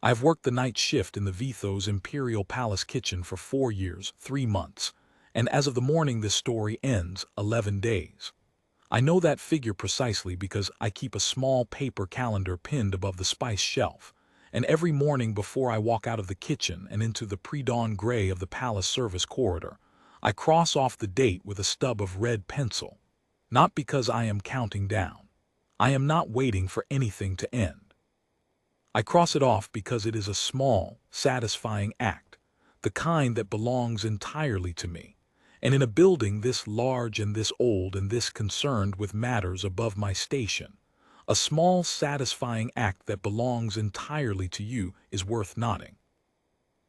I've worked the night shift in the Vithos Imperial Palace kitchen for 4 years, 3 months, and as of the morning this story ends, 11 days. I know that figure precisely because I keep a small paper calendar pinned above the spice shelf, and every morning before I walk out of the kitchen and into the pre-dawn gray of the palace service corridor, I cross off the date with a stub of red pencil. Not because I am counting down. I am not waiting for anything to end. I cross it off because it is a small, satisfying act, the kind that belongs entirely to me, and in a building this large and this old and this concerned with matters above my station, a small, satisfying act that belongs entirely to you is worth noting.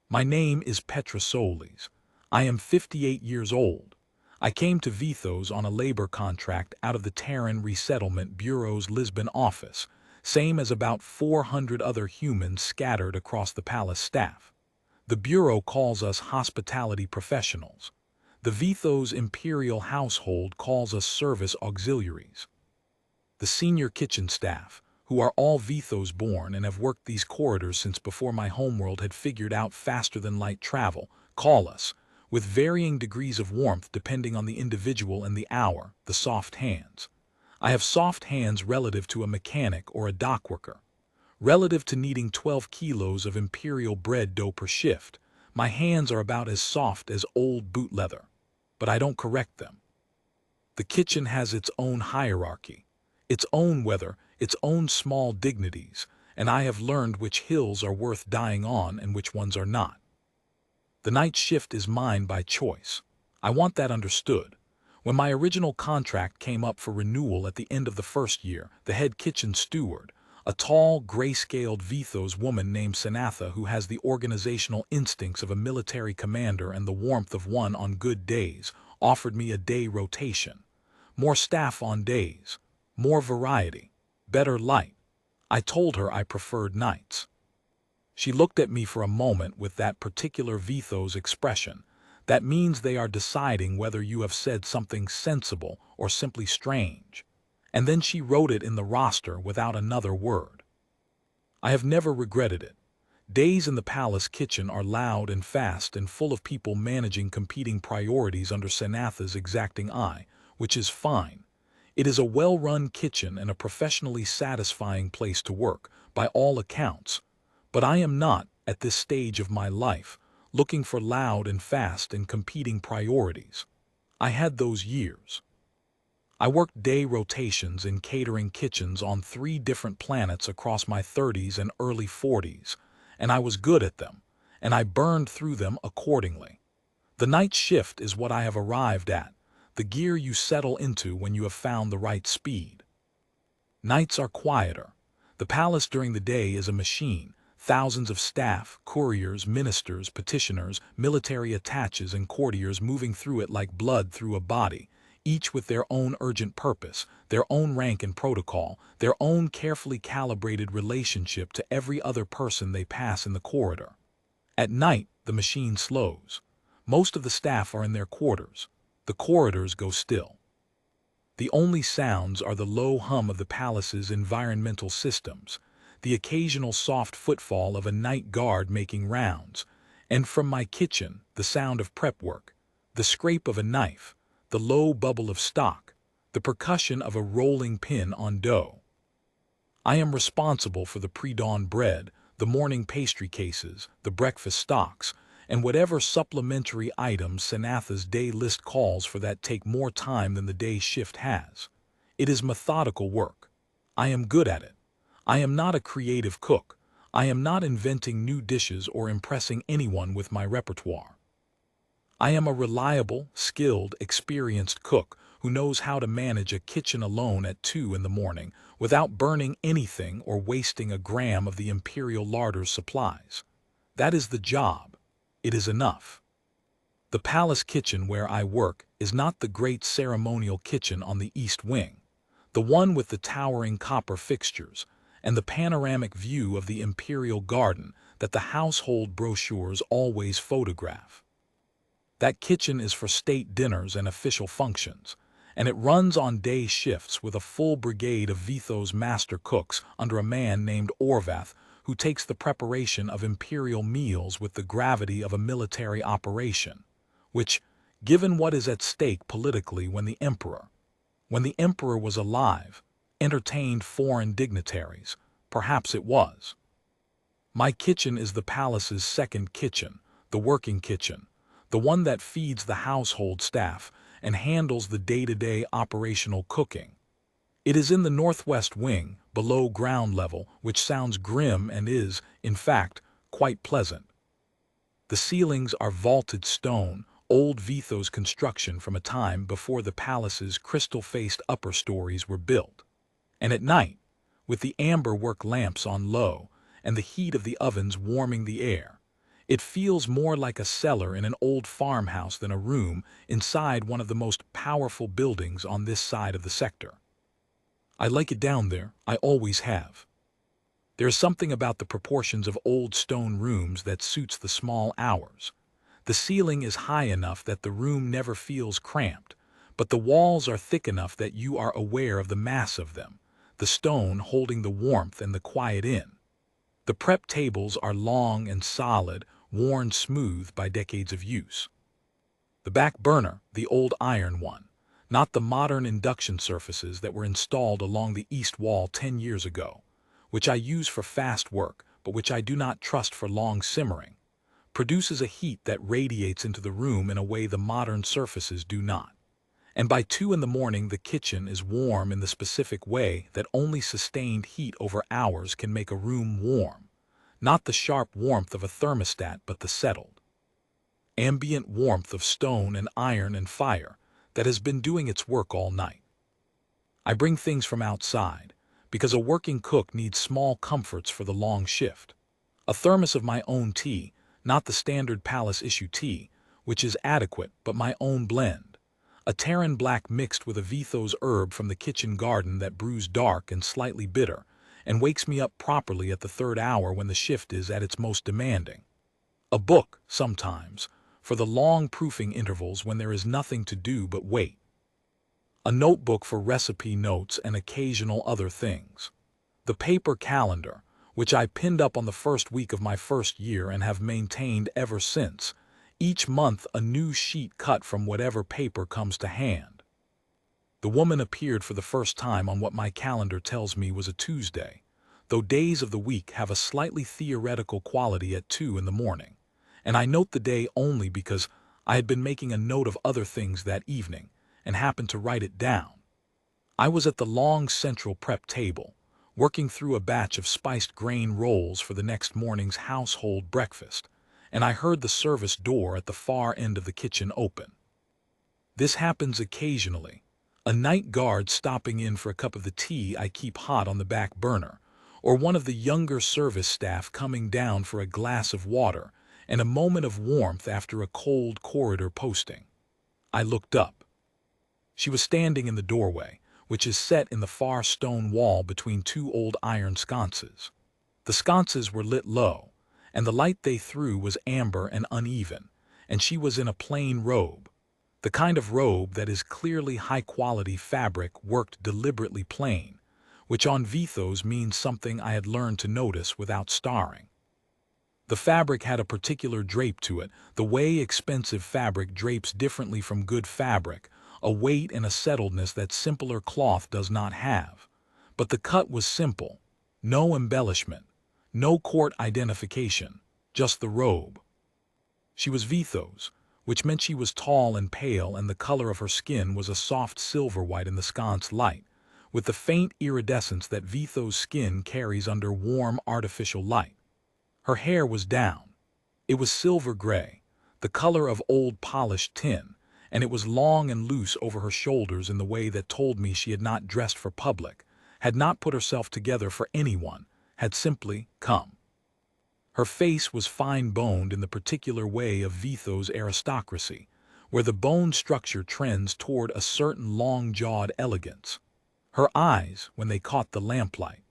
My name is Petra Solis. I am 58 years old. I came to Vithos on a labor contract out of the Terran Resettlement Bureau's Lisbon office, same as about 400 other humans scattered across the palace staff. The Bureau calls us hospitality professionals. The Vithos Imperial household calls us service auxiliaries. The senior kitchen staff, who are all Vithos born and have worked these corridors since before my homeworld had figured out faster-than-light travel, call us, with varying degrees of warmth depending on the individual and the hour, the soft hands. I have soft hands relative to a mechanic or a dockworker. Relative to needing 12 kilos of imperial bread dough per shift, my hands are about as soft as old boot leather. But I don't correct them. The kitchen has its own hierarchy, its own weather, its own small dignities, and I have learned which hills are worth dying on and which ones are not. The night shift is mine by choice. I want that understood. When my original contract came up for renewal at the end of the first year, the head kitchen steward, a tall, gray-scaled Vithos woman named Sanatha who has the organizational instincts of a military commander and the warmth of one on good days, offered me a day rotation. More staff on days, more variety, better light. I told her I preferred nights. She looked at me for a moment with that particular Vithos expression. That means they are deciding whether you have said something sensible or simply strange. And then she wrote it in the roster without another word. I have never regretted it. Days in the palace kitchen are loud and fast and full of people managing competing priorities under Sanatha's exacting eye, which is fine. It is a well-run kitchen and a professionally satisfying place to work, by all accounts. But I am not, at this stage of my life, looking for loud and fast and competing priorities. I had those years. I worked day rotations in catering kitchens on 3 different planets across my 30s and early 40s, and I was good at them, and I burned through them accordingly. The night shift is what I have arrived at, the gear you settle into when you have found the right speed. Nights are quieter. The palace during the day is a machine. Thousands of staff, couriers, ministers, petitioners, military attaches, and courtiers moving through it like blood through a body, each with their own urgent purpose, their own rank and protocol, their own carefully calibrated relationship to every other person they pass in the corridor. At night, the machine slows. Most of the staff are in their quarters. The corridors go still. The only sounds are the low hum of the palace's environmental systems, the occasional soft footfall of a night guard making rounds, and from my kitchen, the sound of prep work, the scrape of a knife, the low bubble of stock, the percussion of a rolling pin on dough. I am responsible for the pre-dawn bread, the morning pastry cases, the breakfast stocks, and whatever supplementary items Sanatha's day list calls for that take more time than the day shift has. It is methodical work. I am good at it. I am not a creative cook. I am not inventing new dishes or impressing anyone with my repertoire. I am a reliable, skilled, experienced cook who knows how to manage a kitchen alone at 2 in the morning without burning anything or wasting a gram of the imperial larder's supplies. That is the job. It is enough. The palace kitchen where I work is not the great ceremonial kitchen on the east wing, the one with the towering copper fixtures, and the panoramic view of the imperial garden that the household brochures always photograph. That kitchen is for state dinners and official functions, and it runs on day shifts with a full brigade of Vithos master cooks under a man named Orvath who takes the preparation of imperial meals with the gravity of a military operation, which, given what is at stake politically when the emperor was alive, entertained foreign dignitaries, perhaps it was. My kitchen is the palace's second kitchen, the working kitchen, the one that feeds the household staff and handles the day-to-day operational cooking. It is in the northwest wing, below ground level, which sounds grim and is, in fact, quite pleasant. The ceilings are vaulted stone, old Vithos construction from a time before the palace's crystal-faced upper stories were built. And at night, with the amber work lamps on low and the heat of the ovens warming the air, it feels more like a cellar in an old farmhouse than a room inside one of the most powerful buildings on this side of the sector. I like it down there, I always have. There is something about the proportions of old stone rooms that suits the small hours. The ceiling is high enough that the room never feels cramped, but the walls are thick enough that you are aware of the mass of them, the stone holding the warmth and the quiet in. The prep tables are long and solid, worn smooth by decades of use. The back burner, the old iron one, not the modern induction surfaces that were installed along the east wall 10 years ago, which I use for fast work but which I do not trust for long simmering, produces a heat that radiates into the room in a way the modern surfaces do not. And by 2 in the morning the kitchen is warm in the specific way that only sustained heat over hours can make a room warm, not the sharp warmth of a thermostat but the settled, ambient warmth of stone and iron and fire that has been doing its work all night. I bring things from outside, because a working cook needs small comforts for the long shift. A thermos of my own tea, not the standard palace issue tea, which is adequate, but my own blend. A Terran black mixed with a Vithos herb from the kitchen garden that brews dark and slightly bitter, and wakes me up properly at the 3rd hour when the shift is at its most demanding. A book, sometimes, for the long proofing intervals when there is nothing to do but wait. A notebook for recipe notes and occasional other things. The paper calendar, which I pinned up on the first week of my first year and have maintained ever since, each month a new sheet cut from whatever paper comes to hand. The woman appeared for the first time on what my calendar tells me was a Tuesday, though days of the week have a slightly theoretical quality at 2 in the morning, and I note the day only because I had been making a note of other things that evening and happened to write it down. I was at the long central prep table, working through a batch of spiced grain rolls for the next morning's household breakfast, and I heard the service door at the far end of the kitchen open. This happens occasionally, a night guard stopping in for a cup of the tea I keep hot on the back burner, or one of the younger service staff coming down for a glass of water and a moment of warmth after a cold corridor posting. I looked up. She was standing in the doorway, which is set in the far stone wall between 2 old iron sconces. The sconces were lit low, and the light they threw was amber and uneven, and she was in a plain robe, the kind of robe that is clearly high-quality fabric worked deliberately plain, which on Vithos means something I had learned to notice without starring. The fabric had a particular drape to it, the way expensive fabric drapes differently from good fabric, a weight and a settledness that simpler cloth does not have. But the cut was simple, no embellishment, no court identification, just the robe. She was Vithos, which meant she was tall and pale, and the color of her skin was a soft silver white in the sconce light, with the faint iridescence that Vithos skin carries under warm artificial light. Her hair was down. It was silver gray, the color of old polished tin, and it was long and loose over her shoulders in the way that told me she had not dressed for public, had not put herself together for anyone, had simply come. Her face was fine-boned in the particular way of Vithos aristocracy, where the bone structure trends toward a certain long-jawed elegance. Her eyes, when they caught the lamplight,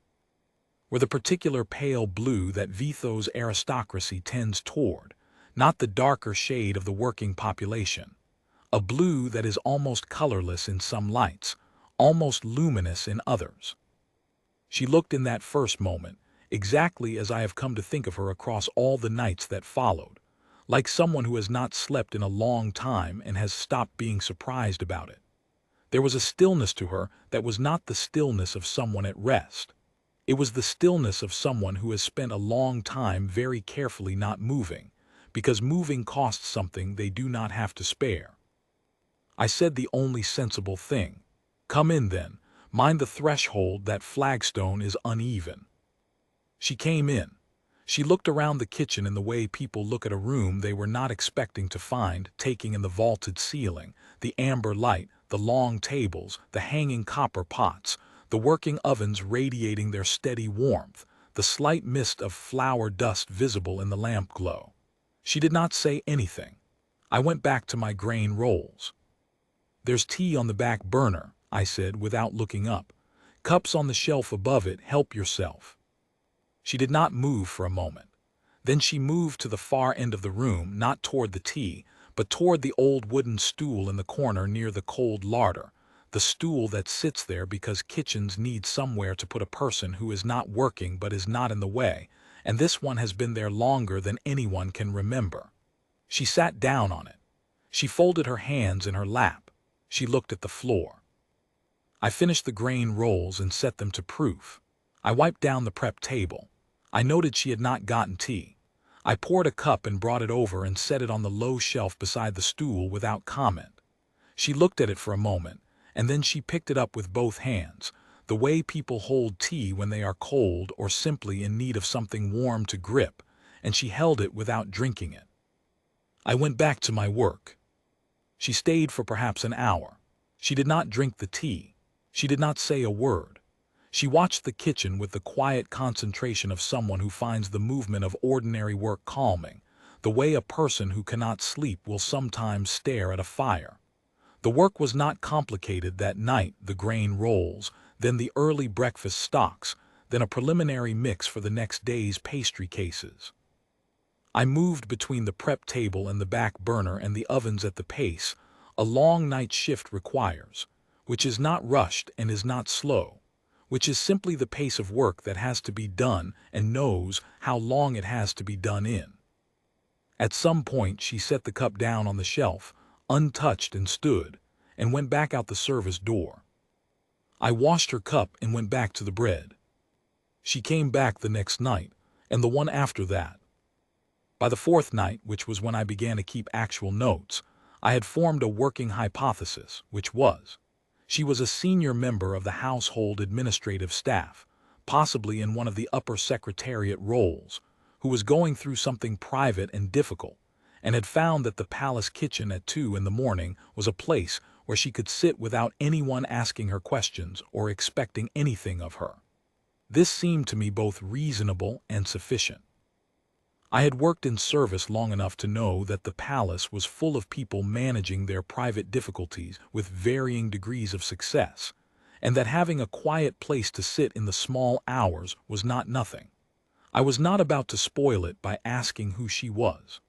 were the particular pale blue that Vithos aristocracy tends toward, not the darker shade of the working population. A blue that is almost colorless in some lights, almost luminous in others. She looked in that first moment, exactly as I have come to think of her across all the nights that followed, like someone who has not slept in a long time and has stopped being surprised about it. There was a stillness to her that was not the stillness of someone at rest. It was the stillness of someone who has spent a long time very carefully not moving, because moving costs something they do not have to spare. I said the only sensible thing. Come in then, mind the threshold, that flagstone is uneven. She came in. She looked around the kitchen in the way people look at a room they were not expecting to find, taking in the vaulted ceiling, the amber light, the long tables, the hanging copper pots, the working ovens radiating their steady warmth, the slight mist of flour dust visible in the lamp glow. She did not say anything. I went back to my grain rolls. "There's tea on the back burner," I said without looking up. "Cups on the shelf above it, help yourself." She did not move for a moment. Then she moved to the far end of the room, not toward the tea, but toward the old wooden stool in the corner near the cold larder, the stool that sits there because kitchens need somewhere to put a person who is not working but is not in the way, and this one has been there longer than anyone can remember. She sat down on it. She folded her hands in her lap. She looked at the floor. I finished the grain rolls and set them to proof. I wiped down the prep table. I noted she had not gotten tea. I poured a cup and brought it over and set it on the low shelf beside the stool without comment. She looked at it for a moment, and then she picked it up with both hands, the way people hold tea when they are cold or simply in need of something warm to grip, and she held it without drinking it. I went back to my work. She stayed for perhaps an hour. She did not drink the tea. She did not say a word. She watched the kitchen with the quiet concentration of someone who finds the movement of ordinary work calming, the way a person who cannot sleep will sometimes stare at a fire. The work was not complicated that night: the grain rolls, then the early breakfast stocks, then a preliminary mix for the next day's pastry cases. I moved between the prep table and the back burner and the ovens at the pace a long night shift requires, which is not rushed and is not slow, which is simply the pace of work that has to be done and knows how long it has to be done in. At some point she set the cup down on the shelf, untouched, and stood, and went back out the service door. I washed her cup and went back to the bread. She came back the next night, and the one after that. By the fourth night, which was when I began to keep actual notes, I had formed a working hypothesis, which was: she was a senior member of the household administrative staff, possibly in one of the upper secretariat roles, who was going through something private and difficult, and had found that the palace kitchen at 2 in the morning was a place where she could sit without anyone asking her questions or expecting anything of her. This seemed to me both reasonable and sufficient. I had worked in service long enough to know that the palace was full of people managing their private difficulties with varying degrees of success, and that having a quiet place to sit in the small hours was not nothing. I was not about to spoil it by asking who she was.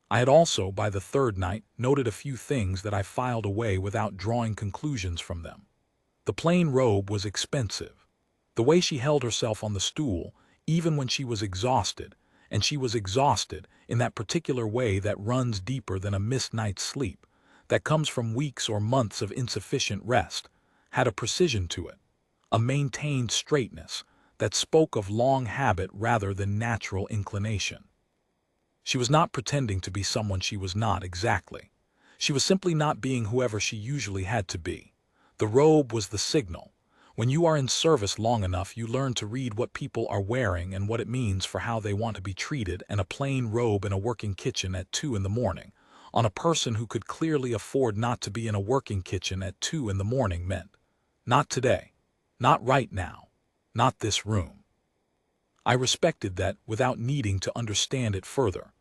I had also, by the third night, noted a few things that I filed away without drawing conclusions from them. The plain robe was expensive. The way she held herself on the stool, even when she was exhausted, and she was exhausted in that particular way that runs deeper than a missed night's sleep, that comes from weeks or months of insufficient rest, had a precision to it, a maintained straightness that spoke of long habit rather than natural inclination. She was not pretending to be someone she was not exactly. She was simply not being whoever she usually had to be. The robe was the signal. When you are in service long enough, you learn to read what people are wearing and what it means for how they want to be treated, and a plain robe in a working kitchen at 2 in the morning, on a person who could clearly afford not to be in a working kitchen at 2 in the morning, meant, not today, not right now, not this room. I respected that without needing to understand it further.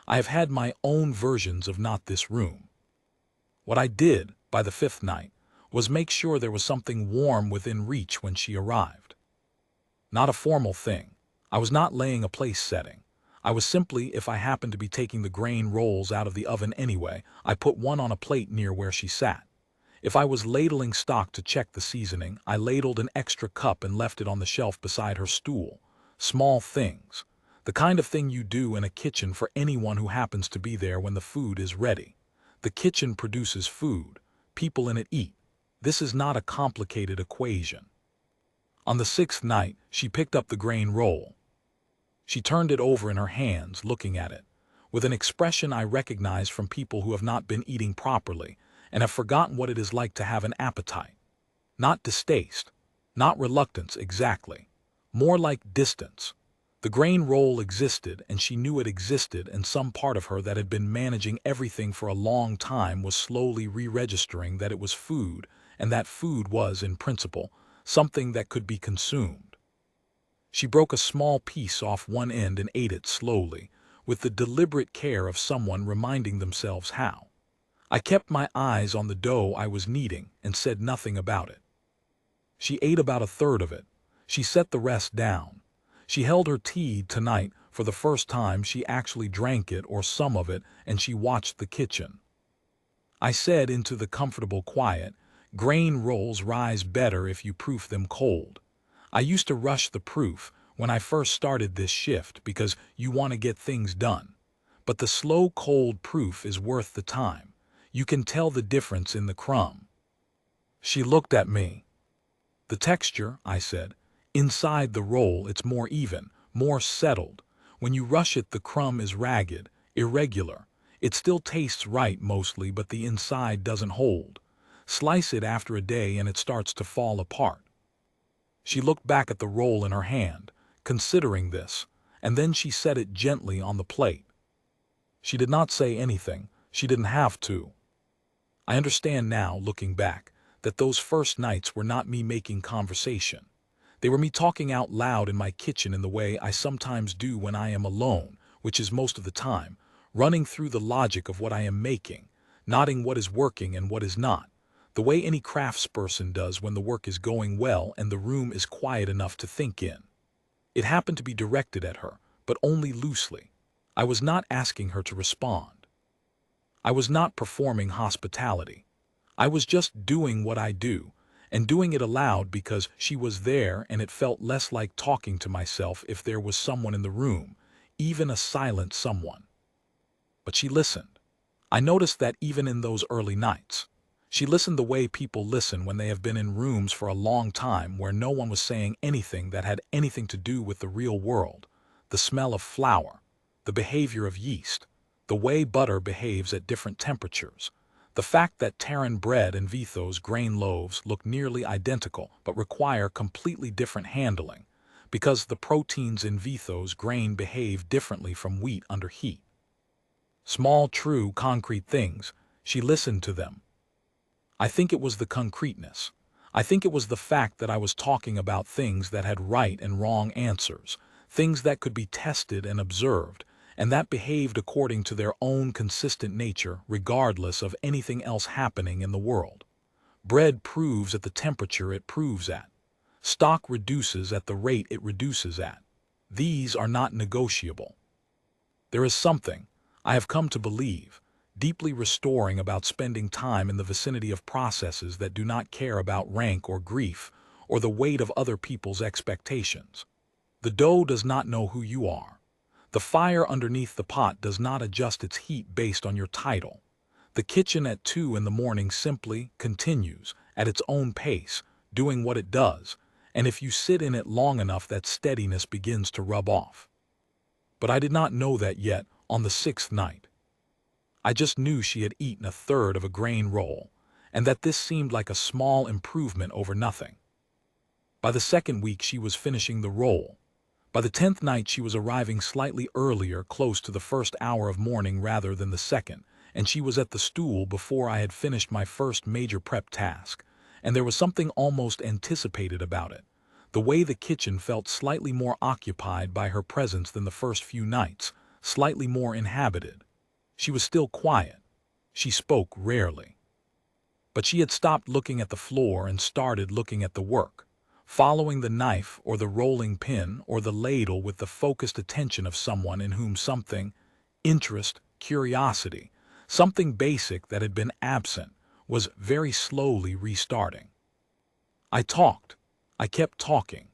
I have had my own versions of not this room. What I did, by the fifth night, was make sure there was something warm within reach when she arrived. Not a formal thing. I was not laying a place setting. I was simply, if I happened to be taking the grain rolls out of the oven anyway, I put one on a plate near where she sat. If I was ladling stock to check the seasoning, I ladled an extra cup and left it on the shelf beside her stool, Small things. The kind of thing you do in a kitchen for anyone who happens to be there when the food is ready. The kitchen produces food. People in it eat. This is not a complicated equation. On the sixth night, she picked up the grain roll. She turned it over in her hands, looking at it, with an expression I recognize from people who have not been eating properly and have forgotten what it is like to have an appetite. Not distaste, not reluctance exactly, more like distance. The grain roll existed, and she knew it existed, and some part of her that had been managing everything for a long time was slowly re-registering that it was food, and that food was, in principle, something that could be consumed. She broke a small piece off one end and ate it slowly, with the deliberate care of someone reminding themselves how. I kept my eyes on the dough I was kneading and said nothing about it. She ate about a third of it. She set the rest down. She held her tea tonight. For the first time she actually drank it or some of it, and she watched the kitchen. I said into the comfortable quiet, "Grain rolls rise better if you proof them cold." I used to rush the proof when I first started this shift because you want to get things done. But the slow cold proof is worth the time. You can tell the difference in the crumb. She looked at me. "The texture," I said. "Inside the roll it's more even, more settled. When you rush it the crumb is ragged, irregular. It still tastes right mostly, but the inside doesn't hold. Slice it after a day and it starts to fall apart." She looked back at the roll in her hand, considering this, and then she set it gently on the plate. She did not say anything. She didn't have to. I understand now, looking back, that those first nights were not me making conversation. They were me talking out loud in my kitchen in the way I sometimes do when I am alone, which is most of the time, running through the logic of what I am making, nodding what is working and what is not, the way any craftsperson does when the work is going well and the room is quiet enough to think in. It happened to be directed at her, but only loosely. I was not asking her to respond. I was not performing hospitality. I was just doing what I do, and doing it aloud because she was there, and it felt less like talking to myself if there was someone in the room, even a silent someone. But she listened. I noticed that even in those early nights. She listened the way people listen when they have been in rooms for a long time where no one was saying anything that had anything to do with the real world. The smell of flour, the behavior of yeast, the way butter behaves at different temperatures, the fact that Terran bread and Vithos grain loaves look nearly identical but require completely different handling, because the proteins in Vithos grain behave differently from wheat under heat. Small, true, concrete things. She listened to them. I think it was the concreteness. I think it was the fact that I was talking about things that had right and wrong answers, things that could be tested and observed, and that behaved according to their own consistent nature regardless of anything else happening in the world. Bread proves at the temperature it proves at. Stock reduces at the rate it reduces at. These are not negotiable. There is something, I have come to believe, deeply restoring about spending time in the vicinity of processes that do not care about rank or grief or the weight of other people's expectations. The dough does not know who you are. The fire underneath the pot does not adjust its heat based on your title. The kitchen at 2 in the morning simply continues at its own pace, doing what it does, and if you sit in it long enough that steadiness begins to rub off. But I did not know that yet on the 6th night. I just knew she had eaten a third of a grain roll, and that this seemed like a small improvement over nothing. By the 2nd week she was finishing the roll. By the 10th night she was arriving slightly earlier, close to the first hour of morning rather than the second, and she was at the stool before I had finished my first major prep task, and there was something almost anticipated about it. The way the kitchen felt slightly more occupied by her presence than the first few nights, slightly more inhabited. She was still quiet. She spoke rarely. But she had stopped looking at the floor and started looking at the work, following the knife or the rolling pin or the ladle with the focused attention of someone in whom something, interest, curiosity, something basic that had been absent, was very slowly restarting. I talked. I kept talking.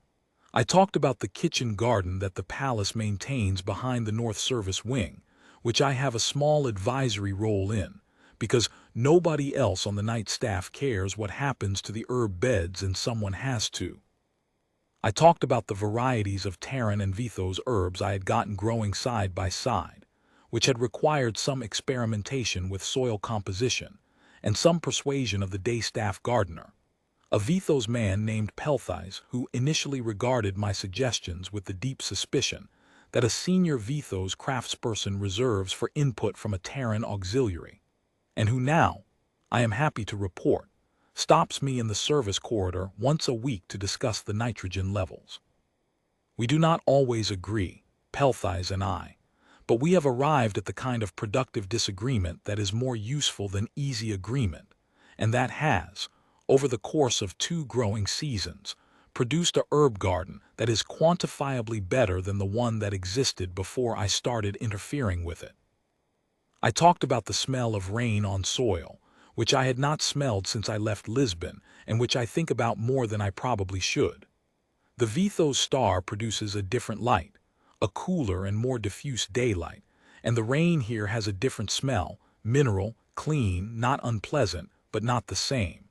I talked about the kitchen garden that the palace maintains behind the North Service wing, which I have a small advisory role in, because nobody else on the night staff cares what happens to the herb beds and someone has to. I talked about the varieties of Terran and Vithos herbs I had gotten growing side by side, which had required some experimentation with soil composition and some persuasion of the day staff gardener, a Vithos man named Pelthais, who initially regarded my suggestions with the deep suspicion that a senior Vithos craftsperson reserves for input from a Terran auxiliary, and who now, I am happy to report, stops me in the service corridor once a week to discuss the nitrogen levels. We do not always agree, Pelthais and I, but we have arrived at the kind of productive disagreement that is more useful than easy agreement, and that has, over the course of 2 growing seasons, produced a herb garden that is quantifiably better than the one that existed before I started interfering with it. I talked about the smell of rain on soil, which I had not smelled since I left Lisbon and which I think about more than I probably should. The Vithos star produces a different light, a cooler and more diffuse daylight, and the rain here has a different smell, mineral, clean, not unpleasant, but not the same.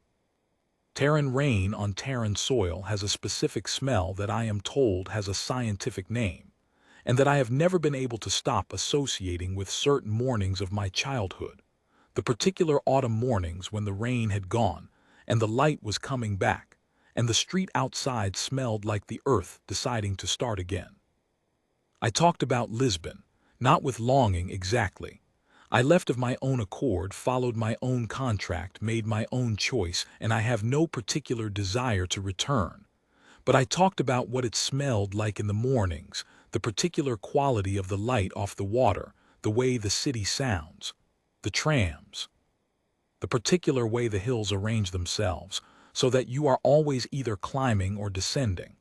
Terran rain on Terran soil has a specific smell that I am told has a scientific name, and that I have never been able to stop associating with certain mornings of my childhood, the particular autumn mornings when the rain had gone and the light was coming back, and the street outside smelled like the earth deciding to start again. I talked about Lisbon, not with longing exactly. I left of my own accord, followed my own contract, made my own choice, and I have no particular desire to return. But I talked about what it smelled like in the mornings, the particular quality of the light off the water, the way the city sounds, the trams, the particular way the hills arrange themselves, so that you are always either climbing or descending,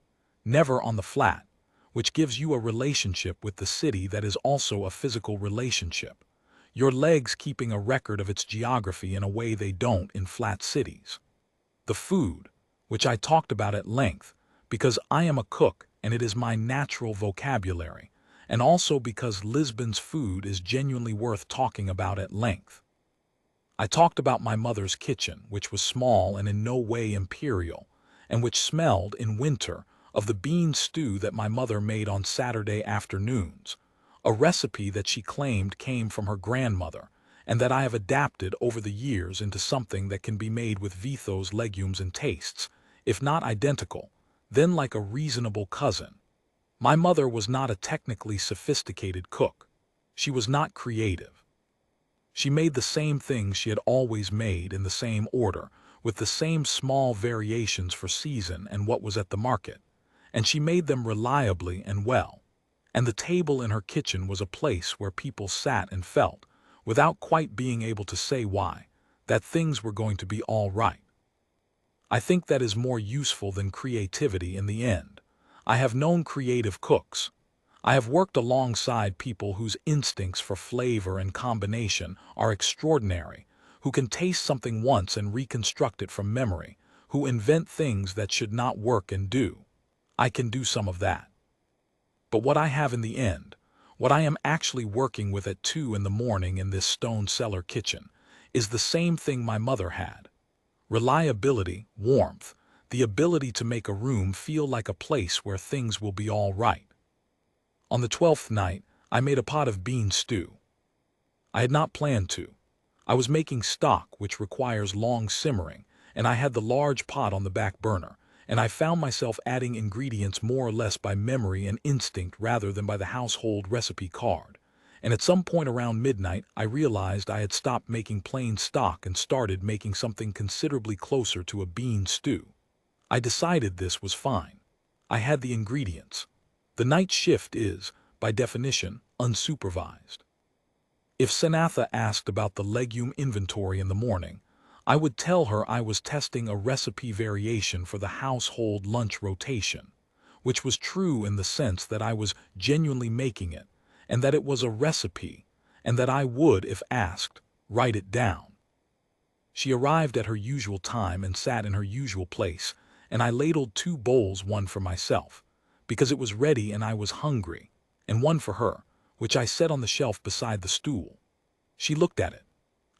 never on the flat, which gives you a relationship with the city that is also a physical relationship, your legs keeping a record of its geography in a way they don't in flat cities. The food, which I talked about at length, because I am a cook and it is my natural vocabulary, and also because Lisbon's food is genuinely worth talking about at length. I talked about my mother's kitchen, which was small and in no way imperial, and which smelled, in winter, of the bean stew that my mother made on Saturday afternoons, a recipe that she claimed came from her grandmother, and that I have adapted over the years into something that can be made with Vithos legumes and tastes, if not identical, then like a reasonable cousin. My mother was not a technically sophisticated cook. She was not creative. She made the same things she had always made in the same order, with the same small variations for season and what was at the market, and she made them reliably and well. And the table in her kitchen was a place where people sat and felt, without quite being able to say why, that things were going to be all right. I think that is more useful than creativity in the end. I have known creative cooks. I have worked alongside people whose instincts for flavor and combination are extraordinary, who can taste something once and reconstruct it from memory, who invent things that should not work and do. I can do some of that. But what I have in the end, what I am actually working with at 2 in the morning in this stone cellar kitchen, is the same thing my mother had. Reliability, warmth, the ability to make a room feel like a place where things will be all right. On the 12th night, I made a pot of bean stew. I had not planned to. I was making stock, which requires long simmering, and I had the large pot on the back burner, and I found myself adding ingredients more or less by memory and instinct rather than by the household recipe card. And at some point around midnight, I realized I had stopped making plain stock and started making something considerably closer to a bean stew. I decided this was fine. I had the ingredients. The night shift is, by definition, unsupervised. If Sanatha asked about the legume inventory in the morning, I would tell her I was testing a recipe variation for the household lunch rotation, which was true in the sense that I was genuinely making it, and that it was a recipe, and that I would, if asked, write it down. She arrived at her usual time and sat in her usual place, and I ladled 2 bowls, one for myself, because it was ready and I was hungry, and one for her, which I set on the shelf beside the stool. She looked at it.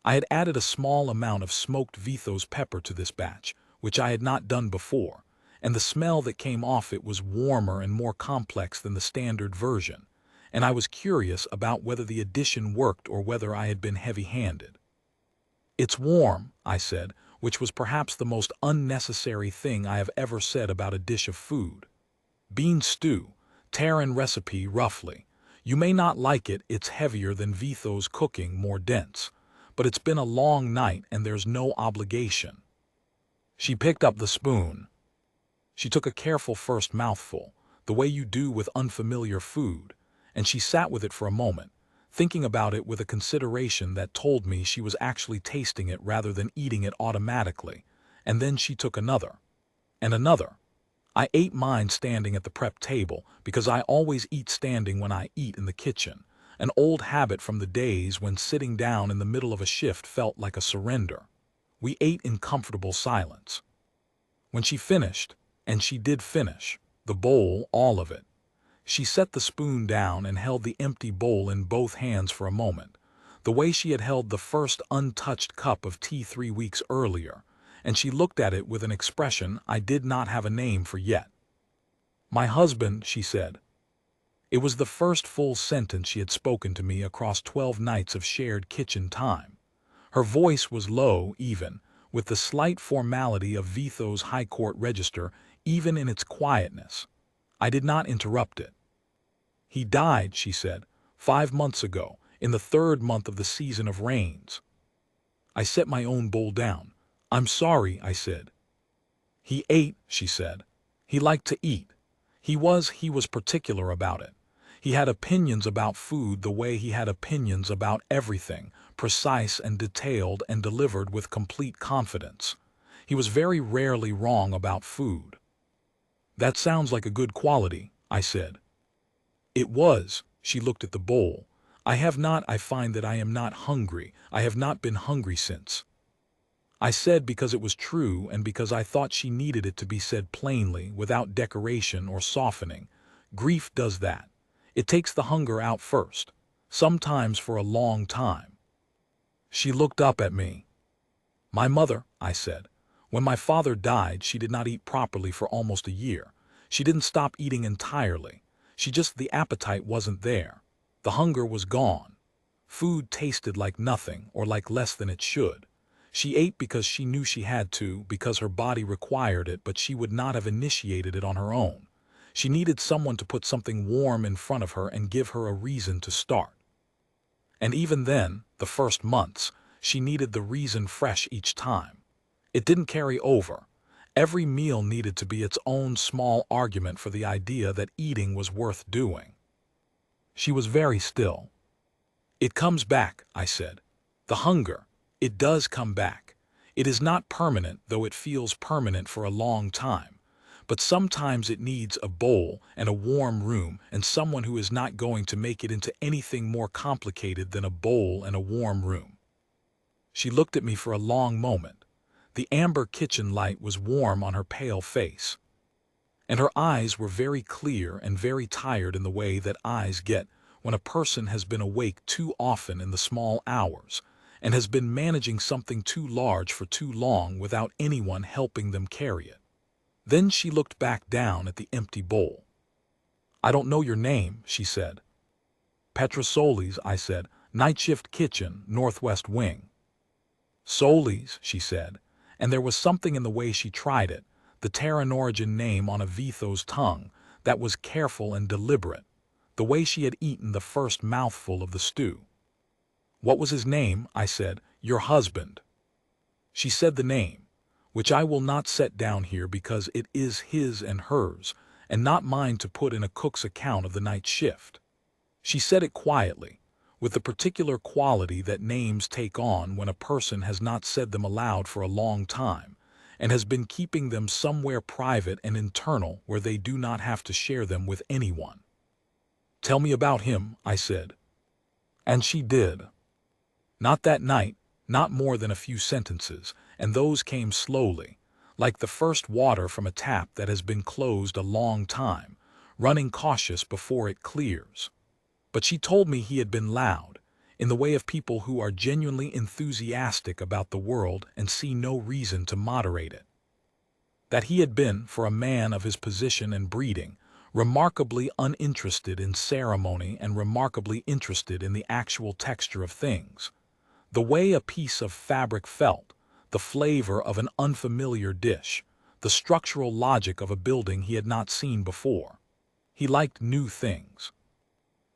I had added a small amount of smoked Vithos pepper to this batch, which I had not done before, and the smell that came off it was warmer and more complex than the standard version, and I was curious about whether the addition worked or whether I had been heavy-handed. "It's warm," I said, which was perhaps the most unnecessary thing I have ever said about a dish of food. "Bean stew, Terran recipe roughly. You may not like it, it's heavier than Vithos cooking, more dense. But it's been a long night and there's no obligation." She picked up the spoon. She took a careful first mouthful, the way you do with unfamiliar food, and she sat with it for a moment, thinking about it with a consideration that told me she was actually tasting it rather than eating it automatically, and then she took another, and another. I ate mine standing at the prep table because I always eat standing when I eat in the kitchen, an old habit from the days when sitting down in the middle of a shift felt like a surrender. We ate in comfortable silence. When she finished, and she did finish, the bowl, all of it, she set the spoon down and held the empty bowl in both hands for a moment, the way she had held the first untouched cup of tea 3 weeks earlier, and she looked at it with an expression I did not have a name for yet. "My husband," she said. It was the first full sentence she had spoken to me across 12 nights of shared kitchen time. Her voice was low, even, with the slight formality of Vithos High Court register, even in its quietness. I did not interrupt it. "He died," she said, 5 months ago, in the 3rd month of the season of rains." I set my own bowl down. "I'm sorry," I said. "He ate," she said. "He liked to eat. He was particular about it. He had opinions about food the way he had opinions about everything, precise and detailed and delivered with complete confidence. He was very rarely wrong about food." "That sounds like a good quality," I said. "It was." She looked at the bowl. I find that I am not hungry. I have not been hungry since." I said because it was true and because I thought she needed it to be said plainly, without decoration or softening. Grief does that. It takes the hunger out first, sometimes for a long time. She looked up at me. "My mother," I said. "When my father died, she did not eat properly for almost a year. She didn't stop eating entirely. The appetite wasn't there. The hunger was gone. Food tasted like nothing or like less than it should. She ate because she knew she had to, because her body required it, but she would not have initiated it on her own. She needed someone to put something warm in front of her and give her a reason to start. And even then, the first months, she needed the reason fresh each time. It didn't carry over. Every meal needed to be its own small argument for the idea that eating was worth doing." She was very still. "It comes back," I said. "The hunger, it does come back. It is not permanent, though it feels permanent for a long time. But sometimes it needs a bowl and a warm room and someone who is not going to make it into anything more complicated than a bowl and a warm room." She looked at me for a long moment. The amber kitchen light was warm on her pale face, and her eyes were very clear and very tired in the way that eyes get when a person has been awake too often in the small hours and has been managing something too large for too long without anyone helping them carry it. Then she looked back down at the empty bowl. "I don't know your name," she said. "Petra Solis," I said. "Night shift kitchen, northwest wing." "Solis," she said, and there was something in the way she tried it, the Terran origin name on a Vithos tongue, that was careful and deliberate, the way she had eaten the first mouthful of the stew. "What was his name?" I said. "Your husband." She said the name, which I will not set down here because it is his and hers, and not mine to put in a cook's account of the night shift. She said it quietly, with the particular quality that names take on when a person has not said them aloud for a long time, and has been keeping them somewhere private and internal where they do not have to share them with anyone. "Tell me about him," I said. And she did. Not that night, not more than a few sentences, and those came slowly, like the first water from a tap that has been closed a long time, running cautious before it clears. But she told me he had been loud, in the way of people who are genuinely enthusiastic about the world and see no reason to moderate it. That he had been, for a man of his position and breeding, remarkably uninterested in ceremony and remarkably interested in the actual texture of things. The way a piece of fabric felt, the flavor of an unfamiliar dish, the structural logic of a building he had not seen before. He liked new things.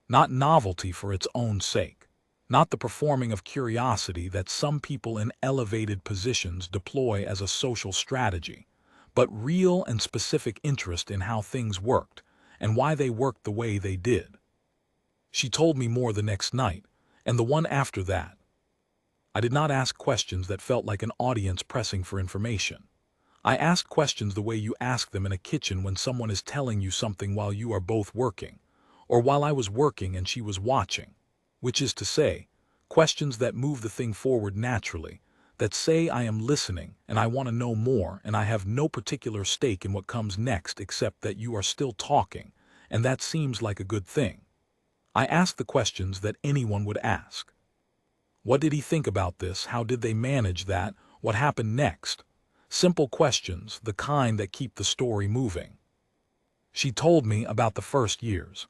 Not novelty for its own sake, not the performing of curiosity that some people in elevated positions deploy as a social strategy, but real and specific interest in how things worked and why they worked the way they did. She told me more the next night, and the one after that. I did not ask questions that felt like an audience pressing for information. I asked questions the way you ask them in a kitchen when someone is telling you something while you are both working, or while I was working and she was watching, which is to say, questions that move the thing forward naturally, that say I am listening and I want to know more and I have no particular stake in what comes next except that you are still talking, and that seems like a good thing. I asked the questions that anyone would ask. What did he think about this? How did they manage that? What happened next? Simple questions, the kind that keep the story moving. She told me about the first years.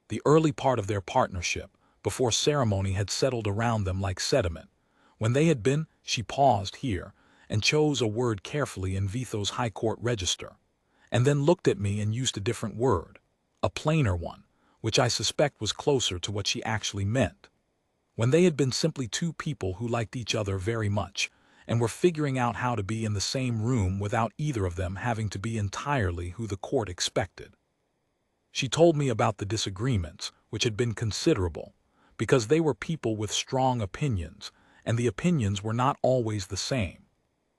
The early part of their partnership, before ceremony had settled around them like sediment. When they had been, she paused here, and chose a word carefully in Vitho's High Court register, and then looked at me and used a different word, a plainer one, which I suspect was closer to what she actually meant. When they had been simply two people who liked each other very much, and were figuring out how to be in the same room without either of them having to be entirely who the court expected. She told me about the disagreements, which had been considerable, because they were people with strong opinions, and the opinions were not always the same.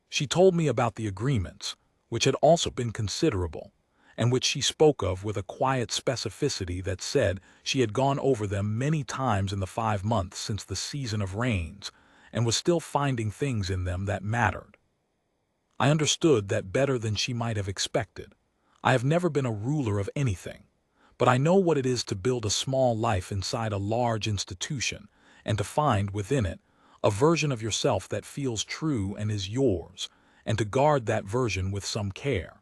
She told me about the agreements, which had also been considerable, and which she spoke of with a quiet specificity that said she had gone over them many times in the 5 months since the season of rains, and was still finding things in them that mattered. I understood that better than she might have expected. I have never been a ruler of anything, but I know what it is to build a small life inside a large institution, and to find within it a version of yourself that feels true and is yours, and to guard that version with some care.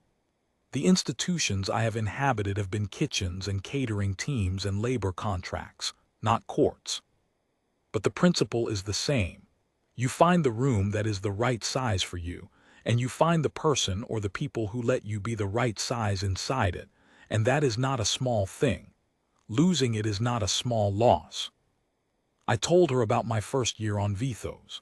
The institutions I have inhabited have been kitchens and catering teams and labor contracts, not courts. But the principle is the same. You find the room that is the right size for you, and you find the person or the people who let you be the right size inside it, and that is not a small thing. Losing it is not a small loss. I told her about my first year on Vithos,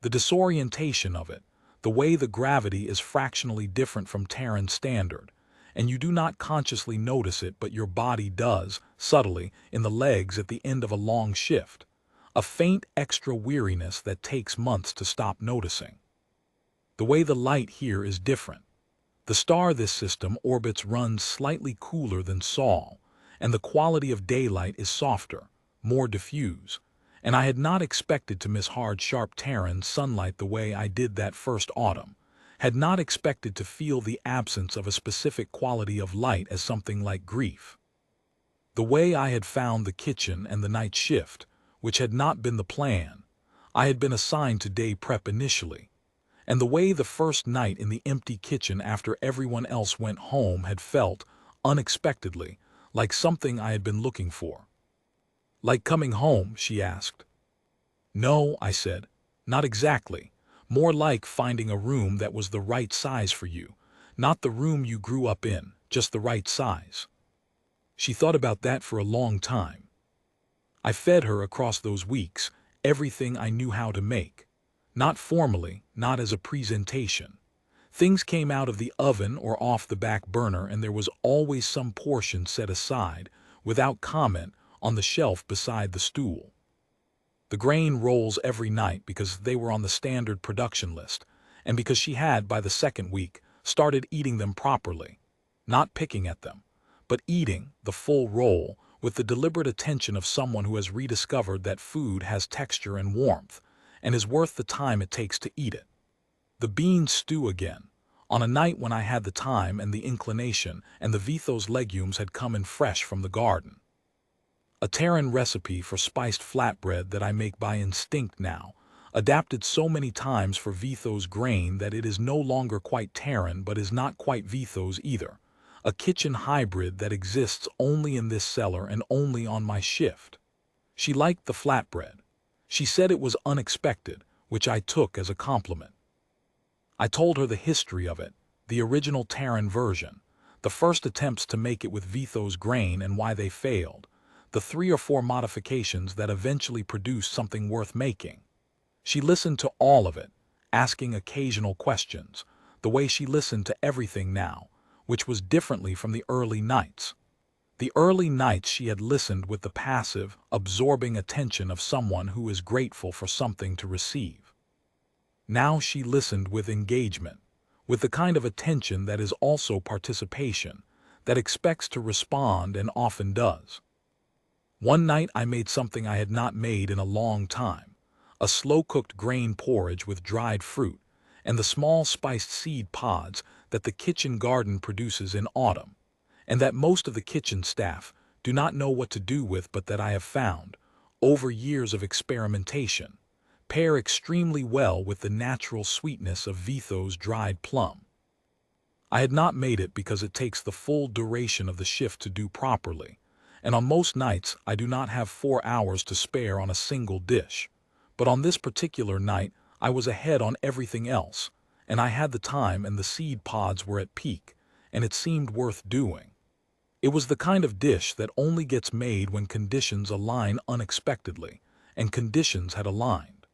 the disorientation of it, the way the gravity is fractionally different from Terran standard, and you do not consciously notice it, but your body does, subtly, in the legs at the end of a long shift, a faint extra weariness that takes months to stop noticing. The way the light here is different. The star this system orbits runs slightly cooler than Sol, and the quality of daylight is softer, more diffuse, and I had not expected to miss hard, sharp Terran sunlight the way I did that first autumn, had not expected to feel the absence of a specific quality of light as something like grief. The way I had found the kitchen and the night shift, which had not been the plan, I had been assigned to day prep initially, and the way the first night in the empty kitchen after everyone else went home had felt, unexpectedly, like something I had been looking for. Like coming home, she asked. No, I said, not exactly. More like finding a room that was the right size for you, not the room you grew up in, just the right size. She thought about that for a long time. I fed her across those weeks everything I knew how to make. Not formally, not as a presentation. Things came out of the oven or off the back burner, and there was always some portion set aside, without comment, on the shelf beside the stool. The grain rolls every night because they were on the standard production list, and because she had, by the second week, started eating them properly. Not picking at them, but eating the full roll with the deliberate attention of someone who has rediscovered that food has texture and warmth, and is worth the time it takes to eat it. The bean stew again, on a night when I had the time and the inclination and the Vithos legumes had come in fresh from the garden. A Terran recipe for spiced flatbread that I make by instinct now, adapted so many times for Vithos grain that it is no longer quite Terran but is not quite Vithos either. A kitchen hybrid that exists only in this cellar and only on my shift. She liked the flatbread. She said it was unexpected, which I took as a compliment. I told her the history of it, the original Terran version, the first attempts to make it with Vithos grain and why they failed, the 3 or 4 modifications that eventually produced something worth making. She listened to all of it, asking occasional questions, the way she listened to everything now, which was differently from the early nights. The early nights she had listened with the passive, absorbing attention of someone who is grateful for something to receive. Now she listened with engagement, with the kind of attention that is also participation, that expects to respond and often does. One night I made something I had not made in a long time, a slow-cooked grain porridge with dried fruit, and the small spiced seed pods that the kitchen garden produces in autumn, and that most of the kitchen staff do not know what to do with, but that I have found, over years of experimentation, pair extremely well with the natural sweetness of Vithos dried plum. I had not made it because it takes the full duration of the shift to do properly, and on most nights I do not have 4 hours to spare on a single dish. But on this particular night I was ahead on everything else, and I had the time and the seed pods were at peak, and it seemed worth doing. It was the kind of dish that only gets made when conditions align unexpectedly, and conditions had aligned.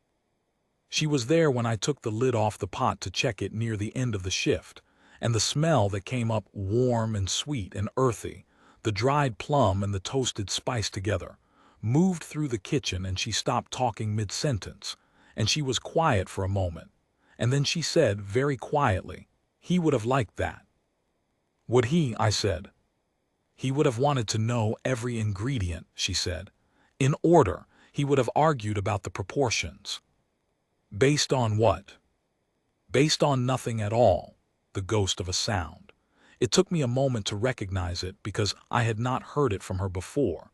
She was there when I took the lid off the pot to check it near the end of the shift, and the smell that came up warm and sweet and earthy, the dried plum and the toasted spice together, moved through the kitchen, and she stopped talking mid-sentence, and she was quiet for a moment, and then she said very quietly, "He would have liked that." "Would he?" I said. "He would have wanted to know every ingredient," she said. "In order, he would have argued about the proportions." "Based on what?" "Based on nothing at all," the ghost of a sound. It took me a moment to recognize it because I had not heard it from her before.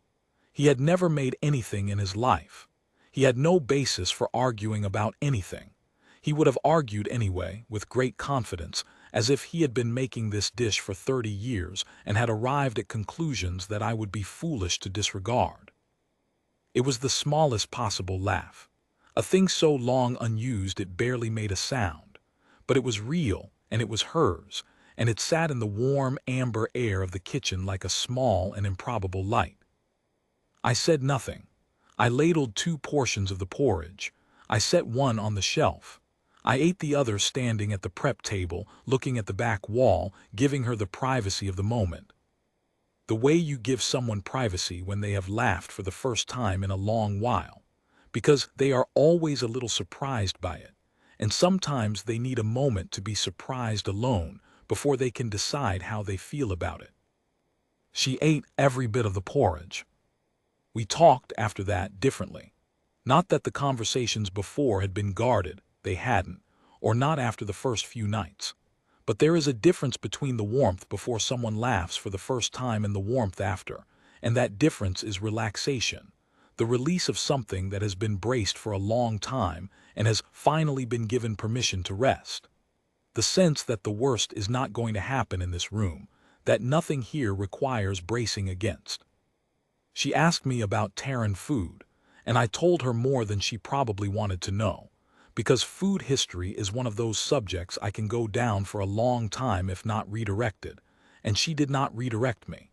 He had never made anything in his life. He had no basis for arguing about anything. He would have argued anyway, with great confidence, as if he had been making this dish for 30 years and had arrived at conclusions that I would be foolish to disregard. It was the smallest possible laugh, a thing so long unused it barely made a sound, but it was real and it was hers, and it sat in the warm amber air of the kitchen like a small and improbable light. I said nothing. I ladled 2 portions of the porridge. I set one on the shelf. I ate the other standing at the prep table, looking at the back wall, giving her the privacy of the moment. The way you give someone privacy when they have laughed for the first time in a long while, because they are always a little surprised by it, and sometimes they need a moment to be surprised alone before they can decide how they feel about it. She ate every bit of the porridge. We talked after that differently. Not that the conversations before had been guarded, they hadn't, or not after the first few nights. But there is a difference between the warmth before someone laughs for the first time and the warmth after, and that difference is relaxation, the release of something that has been braced for a long time and has finally been given permission to rest. The sense that the worst is not going to happen in this room, that nothing here requires bracing against. She asked me about Terran food, and I told her more than she probably wanted to know, because food history is one of those subjects I can go down for a long time if not redirected, and she did not redirect me.